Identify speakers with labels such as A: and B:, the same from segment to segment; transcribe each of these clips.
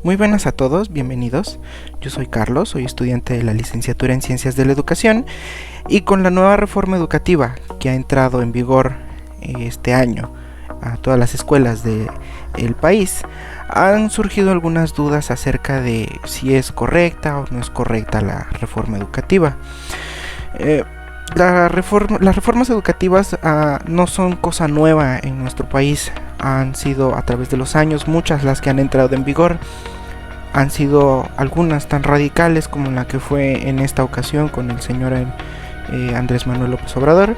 A: Muy buenas a todos, bienvenidos. Yo soy Carlos, soy estudiante de la licenciatura en Ciencias de la Educación y con la nueva reforma educativa que ha entrado en vigor este año a todas las escuelas del país, han surgido algunas dudas acerca de si es correcta o no es correcta la reforma educativa. Las reformas educativas no son cosa nueva en nuestro país. Han sido a través de los años muchas las que han entrado en vigor. Han sido algunas tan radicales como la que fue en esta ocasión con el señor Andrés Manuel López Obrador.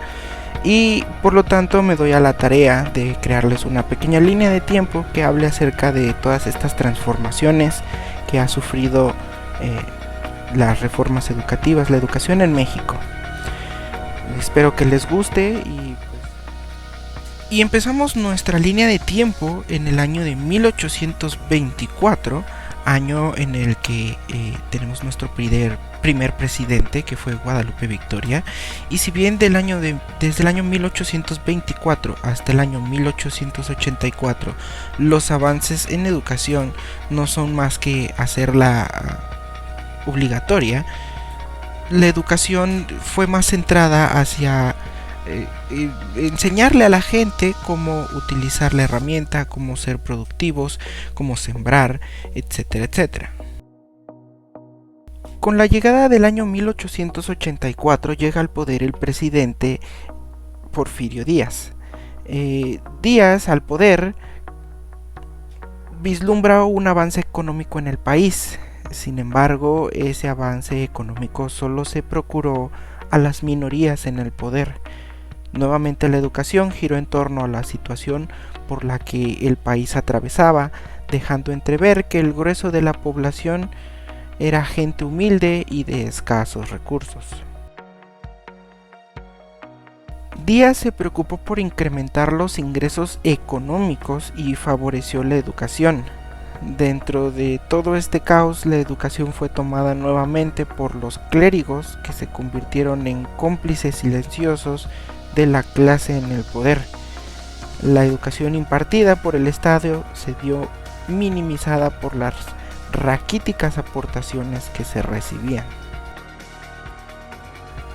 A: Y por lo tanto me doy a la tarea de crearles una pequeña línea de tiempo que hable acerca de todas estas transformaciones que ha sufrido las reformas educativas, la educación en México. Espero que les guste y empezamos nuestra línea de tiempo en el año de 1824, año en el que tenemos nuestro primer presidente, que fue Guadalupe Victoria. Y si bien desde el año 1824 hasta el año 1884 los avances en educación no son más que hacerla obligatoria, la educación fue más centrada hacia enseñarle a la gente cómo utilizar la herramienta, cómo ser productivos, cómo sembrar, etcétera, etcétera. Con la llegada del año 1884 llega al poder el presidente Porfirio Díaz. Díaz al poder vislumbra un avance económico en el país. Sin embargo, ese avance económico solo se procuró a las minorías en el poder. Nuevamente la educación giró en torno a la situación por la que el país atravesaba, dejando entrever que el grueso de la población era gente humilde y de escasos recursos. Díaz se preocupó por incrementar los ingresos económicos y favoreció la educación. Dentro de todo este caos, la educación fue tomada nuevamente por los clérigos, que se convirtieron en cómplices silenciosos de la clase en el poder. La educación impartida por el Estado se vio minimizada por las raquíticas aportaciones que se recibían.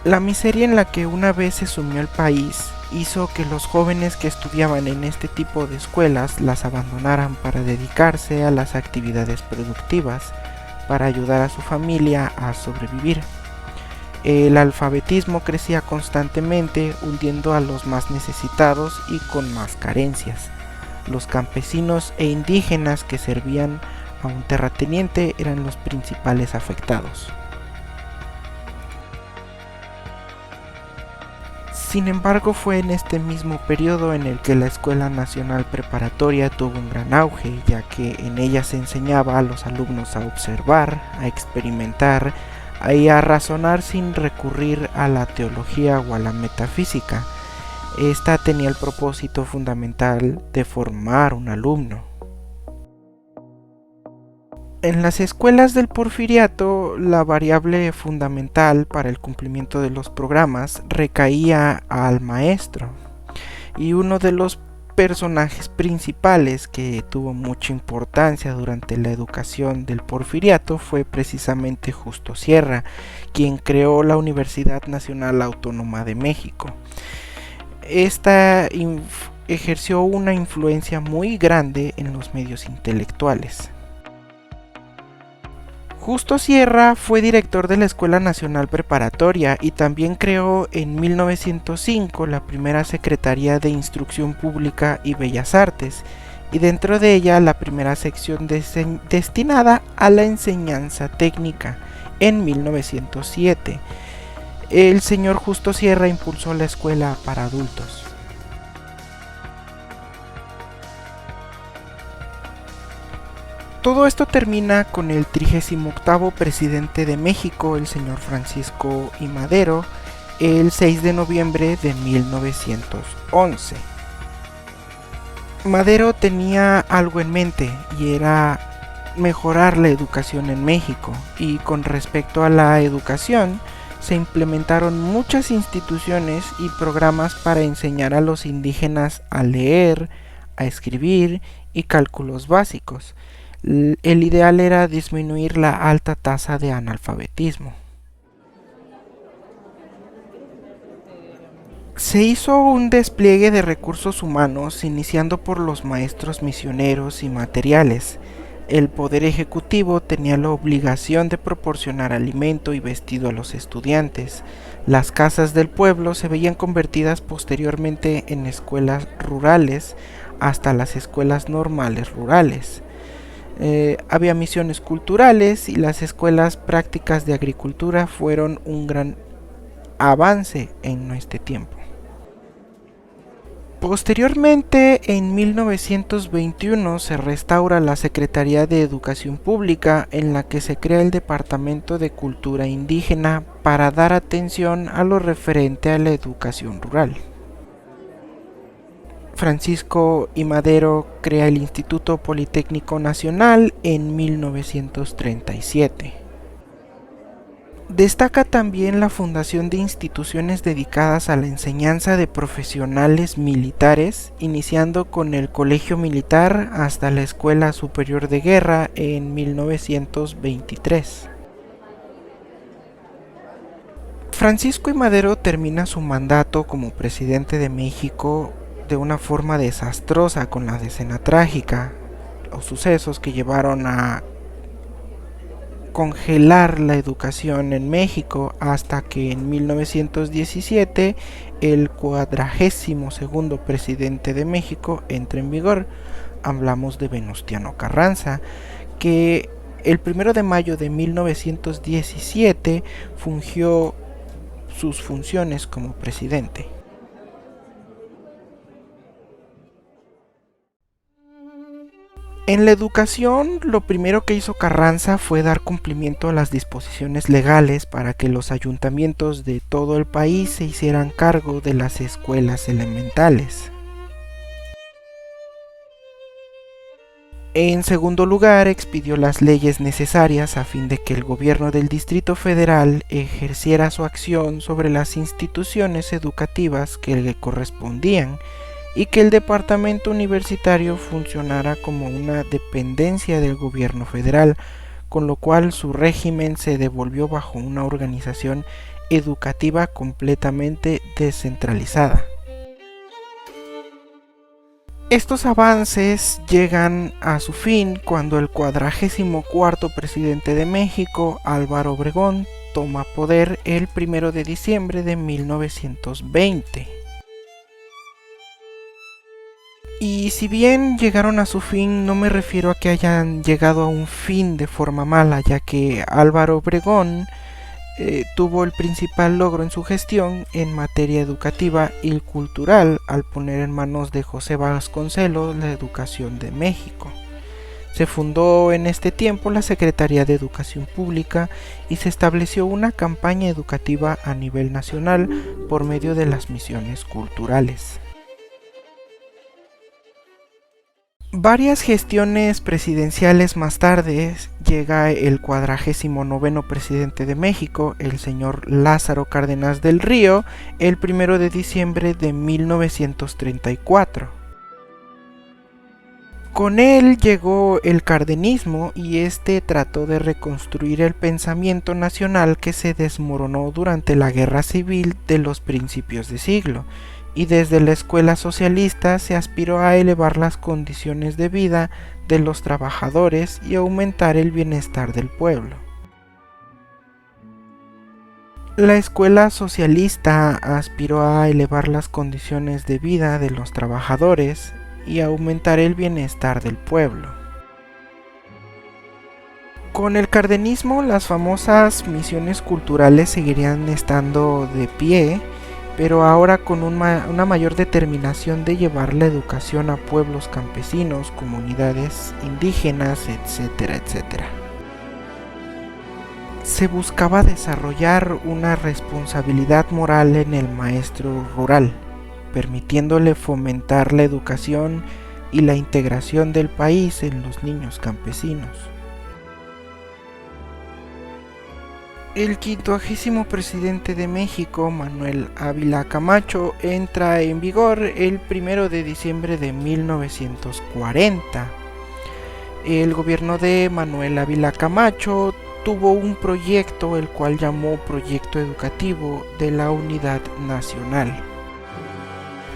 A: La miseria en la que una vez se sumió el país hizo que los jóvenes que estudiaban en este tipo de escuelas las abandonaran para dedicarse a las actividades productivas, para ayudar a su familia a sobrevivir. El alfabetismo crecía constantemente, hundiendo a los más necesitados y con más carencias. Los campesinos e indígenas que servían a un terrateniente eran los principales afectados. Sin embargo, fue en este mismo periodo en el que la Escuela Nacional Preparatoria tuvo un gran auge, ya que en ella se enseñaba a los alumnos a observar, a experimentar y a razonar sin recurrir a la teología o a la metafísica. Esta tenía el propósito fundamental de formar un alumno. En las escuelas del Porfiriato, la variable fundamental para el cumplimiento de los programas recaía al maestro, y uno de los personajes principales que tuvo mucha importancia durante la educación del Porfiriato fue precisamente Justo Sierra, quien creó la Universidad Nacional Autónoma de México. Esta ejerció una influencia muy grande en los medios intelectuales. Justo Sierra fue director de la Escuela Nacional Preparatoria y también creó en 1905 la primera Secretaría de Instrucción Pública y Bellas Artes, y dentro de ella la primera sección destinada a la enseñanza técnica en 1907. El señor Justo Sierra impulsó la escuela para adultos. Todo esto termina con el 38º presidente de México, el señor Francisco I. Madero, el 6 de noviembre de 1911. Madero tenía algo en mente y era mejorar la educación en México, y con respecto a la educación se implementaron muchas instituciones y programas para enseñar a los indígenas a leer, a escribir y cálculos básicos. El ideal era disminuir la alta tasa de analfabetismo. Se hizo un despliegue de recursos humanos iniciando por los maestros misioneros y materiales. El poder ejecutivo tenía la obligación de proporcionar alimento y vestido a los estudiantes. Las casas del pueblo se veían convertidas posteriormente en escuelas rurales hasta las escuelas normales rurales. Había misiones culturales y las escuelas prácticas de agricultura fueron un gran avance en este tiempo. Posteriormente, en 1921 se restaura la Secretaría de Educación Pública, en la que se crea el Departamento de Cultura Indígena para dar atención a lo referente a la educación rural. Francisco I. Madero crea el Instituto Politécnico Nacional en 1937. Destaca también la fundación de instituciones dedicadas a la enseñanza de profesionales militares, iniciando con el Colegio Militar hasta la Escuela Superior de Guerra en 1923. Francisco I. Madero termina su mandato como presidente de México de una forma desastrosa con la decena trágica, los sucesos que llevaron a congelar la educación en México hasta que en 1917 el 42º presidente de México entra en vigor. Hablamos de Venustiano Carranza, que el 1 de mayo de 1917 fungió sus funciones como presidente. En la educación, lo primero que hizo Carranza fue dar cumplimiento a las disposiciones legales para que los ayuntamientos de todo el país se hicieran cargo de las escuelas elementales. En segundo lugar, expidió las leyes necesarias a fin de que el gobierno del Distrito Federal ejerciera su acción sobre las instituciones educativas que le correspondían, y que el departamento universitario funcionara como una dependencia del gobierno federal, con lo cual su régimen se devolvió bajo una organización educativa completamente descentralizada. Estos avances llegan a su fin cuando el 44º presidente de México, Álvaro Obregón, toma poder el 1 de diciembre de 1920. Y si bien llegaron a su fin, no me refiero a que hayan llegado a un fin de forma mala, ya que Álvaro Obregón tuvo el principal logro en su gestión en materia educativa y cultural al poner en manos de José Vasconcelos la educación de México. Se fundó en este tiempo la Secretaría de Educación Pública y se estableció una campaña educativa a nivel nacional por medio de las misiones culturales. Varias gestiones presidenciales más tarde llega el 49º presidente de México, el señor Lázaro Cárdenas del Río, el 1 de diciembre de 1934. Con él llegó el cardenismo y este trató de reconstruir el pensamiento nacional que se desmoronó durante la Guerra Civil de los principios de siglo. Y desde la escuela socialista se aspiró a elevar las condiciones de vida de los trabajadores y aumentar el bienestar del pueblo. La escuela socialista aspiró a elevar las condiciones de vida de los trabajadores y aumentar el bienestar del pueblo. Con el cardenismo, las famosas misiones culturales seguirían estando de pie, pero ahora con una mayor determinación de llevar la educación a pueblos campesinos, comunidades indígenas, etcétera, etcétera. Se buscaba desarrollar una responsabilidad moral en el maestro rural, permitiéndole fomentar la educación y la integración del país en los niños campesinos. El 50º presidente de México, Manuel Ávila Camacho, entra en vigor el 1 de diciembre de 1940. El gobierno de Manuel Ávila Camacho tuvo un proyecto el cual llamó Proyecto Educativo de la Unidad Nacional.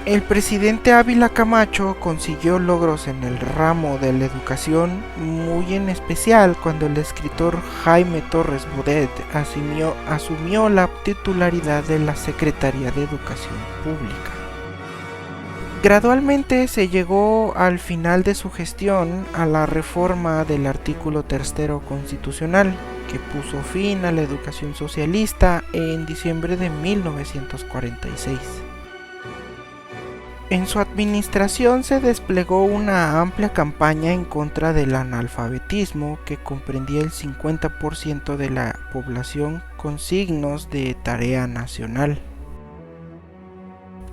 A: El presidente Ávila Camacho consiguió logros en el ramo de la educación, muy en especial cuando el escritor Jaime Torres Bodet asumió la titularidad de la Secretaría de Educación Pública. Gradualmente se llegó al final de su gestión a la reforma del artículo 3º constitucional, que puso fin a la educación socialista en diciembre de 1946. En su administración se desplegó una amplia campaña en contra del analfabetismo que comprendía el 50% de la población con signos de tarea nacional.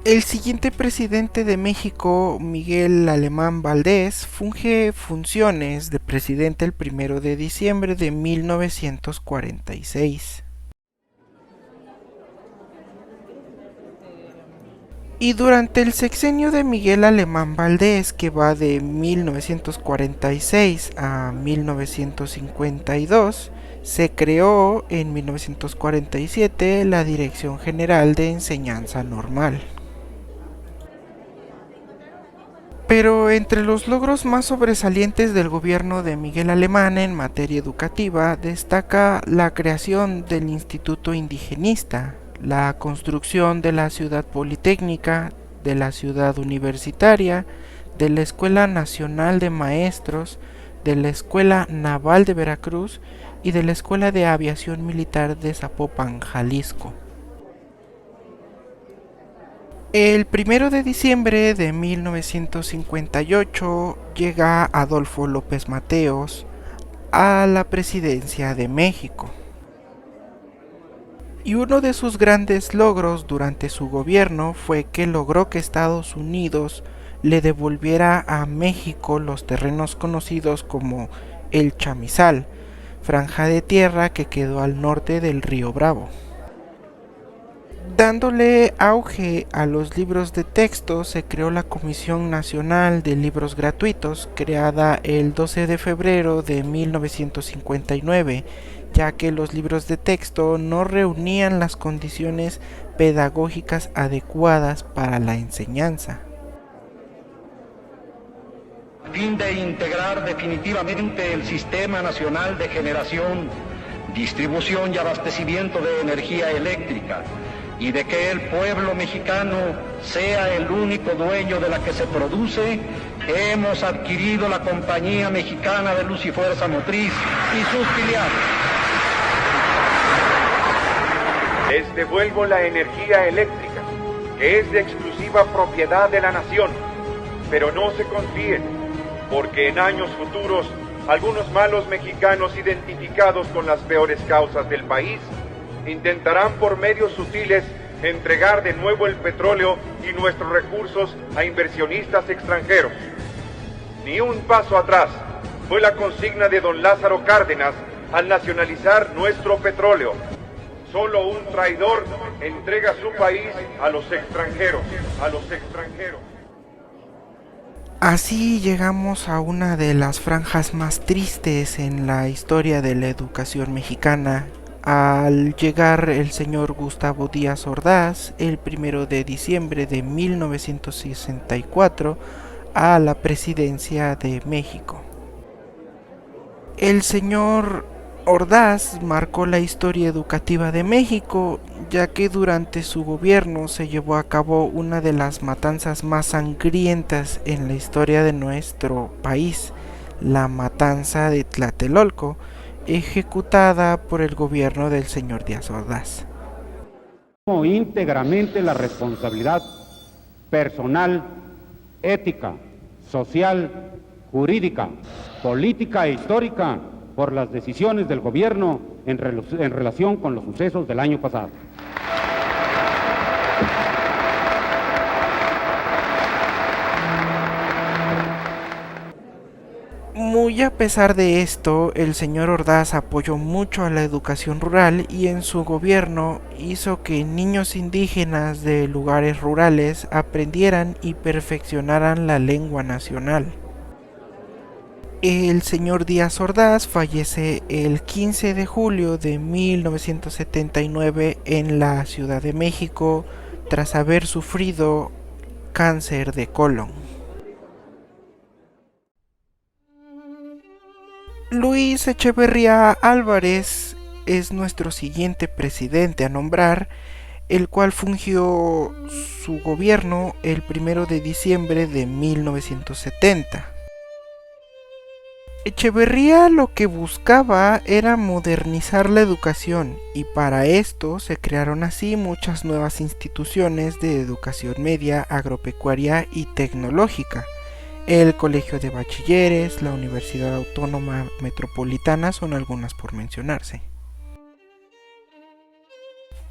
A: El siguiente presidente de México, Miguel Alemán Valdés, funge funciones de presidente el 1 de diciembre de 1946. Y durante el sexenio de Miguel Alemán Valdés, que va de 1946 a 1952, se creó en 1947 la Dirección General de Enseñanza Normal. Pero entre los logros más sobresalientes del gobierno de Miguel Alemán en materia educativa destaca la creación del Instituto Indigenista, la construcción de la Ciudad Politécnica, de la Ciudad Universitaria, de la Escuela Nacional de Maestros, de la Escuela Naval de Veracruz y de la Escuela de Aviación Militar de Zapopan, Jalisco. El 1 de diciembre de 1958 llega Adolfo López Mateos a la presidencia de México. Y uno de sus grandes logros durante su gobierno fue que logró que Estados Unidos le devolviera a México los terrenos conocidos como el Chamizal, franja de tierra que quedó al norte del río Bravo. Dándole auge a los libros de texto, se creó la Comisión Nacional de Libros Gratuitos, creada el 12 de febrero de 1959, ya que los libros de texto no reunían las condiciones pedagógicas adecuadas para la enseñanza.
B: A fin de integrar definitivamente el Sistema Nacional de Generación, Distribución y Abastecimiento de Energía Eléctrica, y de que el pueblo mexicano sea el único dueño de la que se produce, hemos adquirido la Compañía Mexicana de Luz y Fuerza Motriz y sus filiales.
C: Les devuelvo la energía eléctrica, que es de exclusiva propiedad de la nación, pero no se confíen, porque en años futuros algunos malos mexicanos identificados con las peores causas del país intentarán por medios sutiles entregar de nuevo el petróleo y nuestros recursos a inversionistas extranjeros. Ni un paso atrás fue la consigna de don Lázaro Cárdenas al nacionalizar nuestro petróleo. Solo un traidor entrega su país a los extranjeros,
A: Así llegamos a una de las franjas más tristes en la historia de la educación mexicana, al llegar el señor Gustavo Díaz Ordaz el 1 de diciembre de 1964 a la presidencia de México. El señor Ordaz marcó la historia educativa de México, ya que durante su gobierno se llevó a cabo una de las matanzas más sangrientas en la historia de nuestro país, la matanza de Tlatelolco, ejecutada por el gobierno del señor Díaz Ordaz.
D: Íntegramente la responsabilidad personal, ética, social, jurídica, política e histórica por las decisiones del gobierno en relación con los sucesos del año pasado.
A: Muy a pesar de esto, el señor Ordaz apoyó mucho a la educación rural y en su gobierno hizo que niños indígenas de lugares rurales aprendieran y perfeccionaran la lengua nacional. El señor Díaz Ordaz fallece el 15 de julio de 1979 en la Ciudad de México tras haber sufrido cáncer de colon. Luis Echeverría Álvarez es nuestro siguiente presidente a nombrar, el cual fungió su gobierno el 1 de diciembre de 1970. Echeverría lo que buscaba era modernizar la educación y para esto se crearon así muchas nuevas instituciones de educación media, agropecuaria y tecnológica. El Colegio de Bachilleres, la Universidad Autónoma Metropolitana son algunas por mencionarse.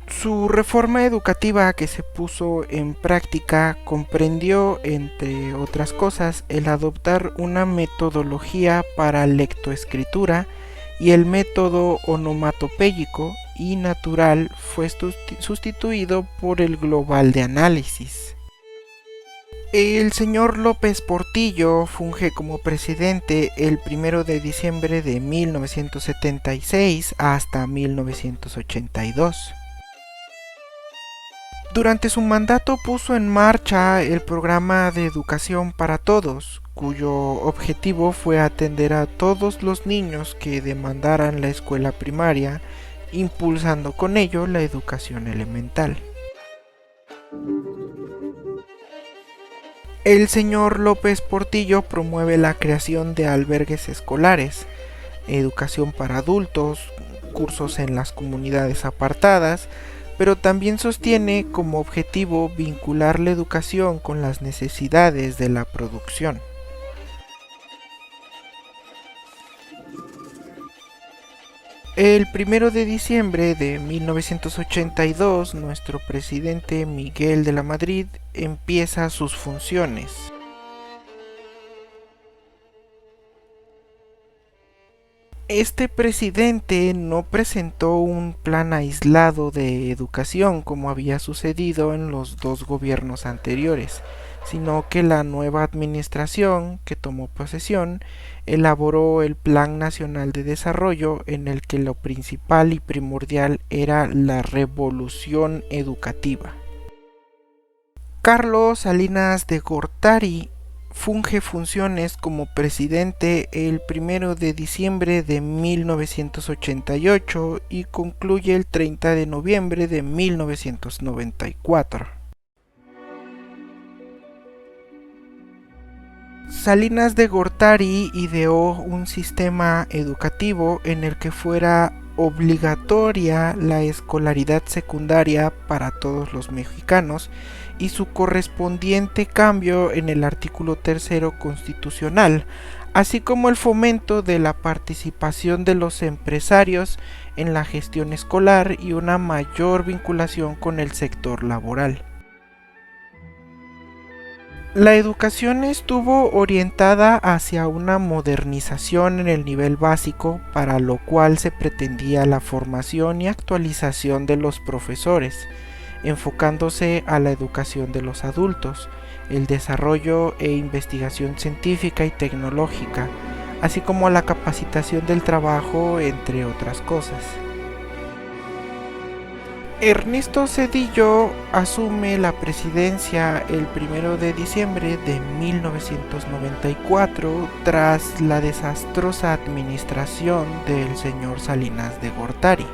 A: Su reforma educativa que se puso en práctica comprendió, entre otras cosas, el adoptar una metodología para lectoescritura y el método onomatopéyico y natural fue sustituido por el global de análisis. El señor López Portillo funge como presidente el 1 de diciembre de 1976 hasta 1982. Durante su mandato puso en marcha el programa de educación para todos, cuyo objetivo fue atender a todos los niños que demandaran la escuela primaria, impulsando con ello la educación elemental. El señor López Portillo promueve la creación de albergues escolares, educación para adultos, cursos en las comunidades apartadas, pero también sostiene como objetivo vincular la educación con las necesidades de la producción. El 1 de diciembre de 1982, nuestro presidente Miguel de la Madrid empieza sus funciones. Este presidente no presentó un plan aislado de educación como había sucedido en los dos gobiernos anteriores, sino que la nueva administración que tomó posesión elaboró el Plan Nacional de Desarrollo, en el que lo principal y primordial era la revolución educativa. Carlos Salinas de Gortari funge funciones como presidente el 1 de diciembre de 1988 y concluye el 30 de noviembre de 1994. Salinas de Gortari ideó un sistema educativo en el que fuera obligatoria la escolaridad secundaria para todos los mexicanos y su correspondiente cambio en el artículo 3 constitucional, así como el fomento de la participación de los empresarios en la gestión escolar y una mayor vinculación con el sector laboral. La educación estuvo orientada hacia una modernización en el nivel básico, para lo cual se pretendía la formación y actualización de los profesores, enfocándose a la educación de los adultos, el desarrollo e investigación científica y tecnológica, así como la capacitación del trabajo, entre otras cosas. Ernesto Zedillo asume la presidencia el 1 de diciembre de 1994 tras la desastrosa administración del señor Salinas de Gortari.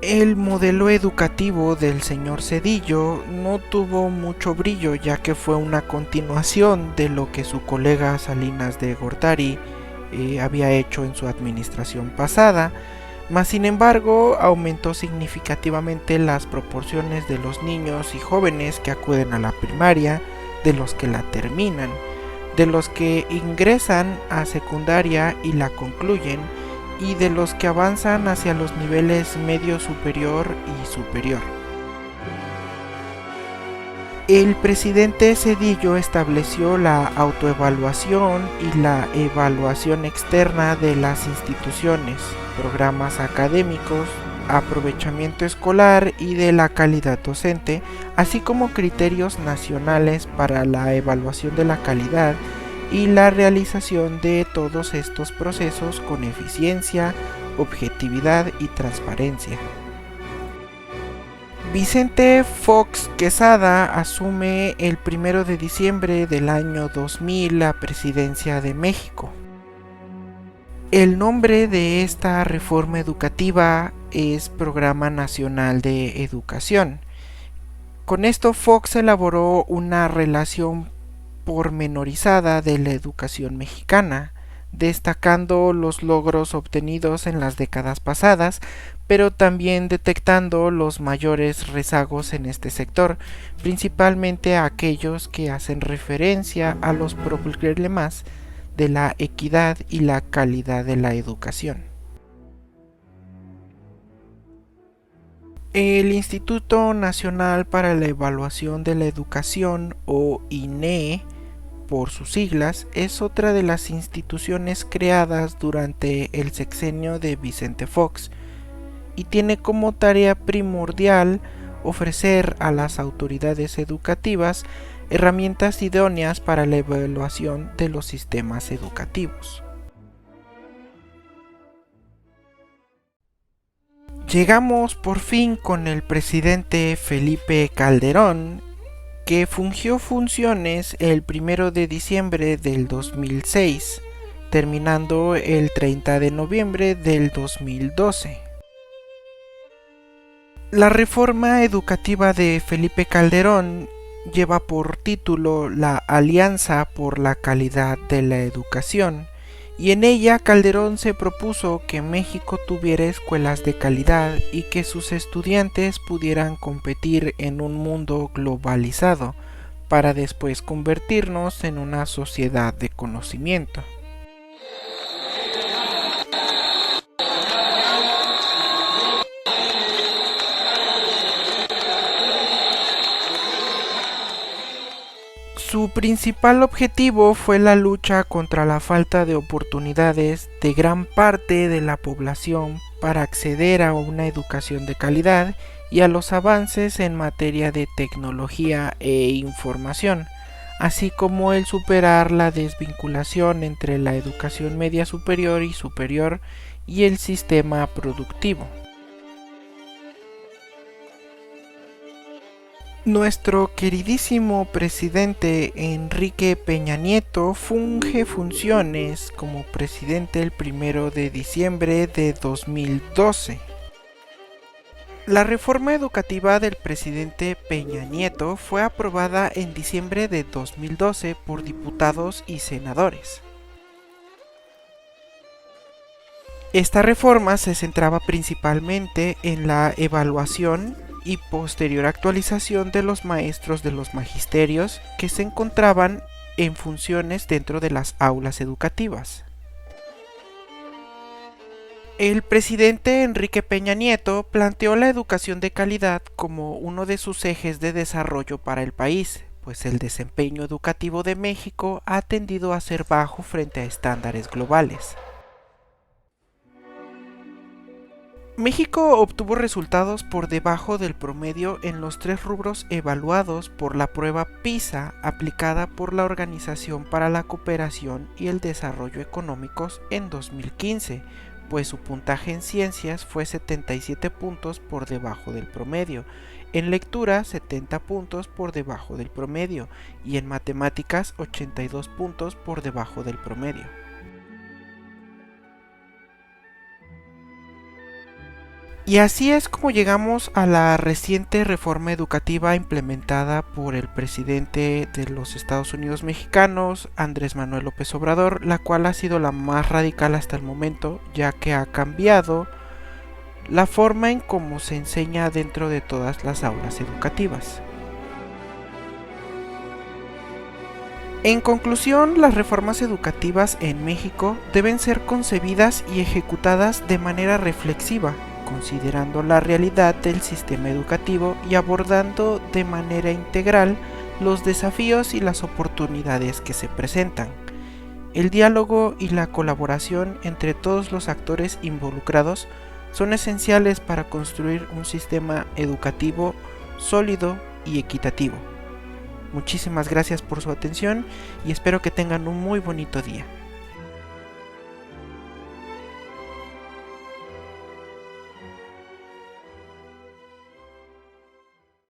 A: El modelo educativo del señor Zedillo no tuvo mucho brillo, ya que fue una continuación de lo que su colega Salinas de Gortari había hecho en su administración pasada, mas sin embargo aumentó significativamente las proporciones de los niños y jóvenes que acuden a la primaria, de los que la terminan, de los que ingresan a secundaria y la concluyen, y de los que avanzan hacia los niveles medio superior y superior. El presidente Zedillo estableció la autoevaluación y la evaluación externa de las instituciones, programas académicos, aprovechamiento escolar y de la calidad docente, así como criterios nacionales para la evaluación de la calidad y la realización de todos estos procesos con eficiencia, objetividad y transparencia. Vicente Fox Quesada asume el 1 de diciembre del año 2000 la presidencia de México. El nombre de esta reforma educativa es Programa Nacional de Educación. Con esto Fox elaboró una relación pormenorizada de la educación mexicana, destacando los logros obtenidos en las décadas pasadas, pero también detectando los mayores rezagos en este sector, principalmente aquellos que hacen referencia a los problemas de la equidad y la calidad de la educación. El Instituto Nacional para la Evaluación de la Educación, o INEE, por sus siglas, es otra de las instituciones creadas durante el sexenio de Vicente Fox y tiene como tarea primordial ofrecer a las autoridades educativas herramientas idóneas para la evaluación de los sistemas educativos. Llegamos por fin con el presidente Felipe Calderón, que fungió funciones el 1 de diciembre del 2006, terminando el 30 de noviembre del 2012. La reforma educativa de Felipe Calderón lleva por título la Alianza por la Calidad de la Educación, y en ella Calderón se propuso que México tuviera escuelas de calidad y que sus estudiantes pudieran competir en un mundo globalizado, para después convertirnos en una sociedad de conocimiento. Su principal objetivo fue la lucha contra la falta de oportunidades de gran parte de la población para acceder a una educación de calidad y a los avances en materia de tecnología e información, así como el superar la desvinculación entre la educación media superior y el sistema productivo. Nuestro queridísimo presidente Enrique Peña Nieto funge funciones como presidente el 1 de diciembre de 2012. La reforma educativa del presidente Peña Nieto fue aprobada en diciembre de 2012 por diputados y senadores. Esta reforma se centraba principalmente en la evaluación y posterior actualización de los maestros de los magisterios que se encontraban en funciones dentro de las aulas educativas. El presidente Enrique Peña Nieto planteó la educación de calidad como uno de sus ejes de desarrollo para el país, pues el desempeño educativo de México ha tendido a ser bajo frente a estándares globales. México obtuvo resultados por debajo del promedio en los 3 rubros evaluados por la prueba PISA aplicada por la Organización para la Cooperación y el Desarrollo Económicos en 2015, pues su puntaje en ciencias fue 77 puntos por debajo del promedio, en lectura 70 puntos por debajo del promedio y en matemáticas 82 puntos por debajo del promedio. Y así es como llegamos a la reciente reforma educativa implementada por el presidente de los Estados Unidos mexicanos, Andrés Manuel López Obrador, la cual ha sido la más radical hasta el momento, ya que ha cambiado la forma en cómo se enseña dentro de todas las aulas educativas. En conclusión, las reformas educativas en México deben ser concebidas y ejecutadas de manera reflexiva, considerando la realidad del sistema educativo y abordando de manera integral los desafíos y las oportunidades que se presentan. El diálogo y la colaboración entre todos los actores involucrados son esenciales para construir un sistema educativo sólido y equitativo. Muchísimas gracias por su atención y espero que tengan un muy bonito día.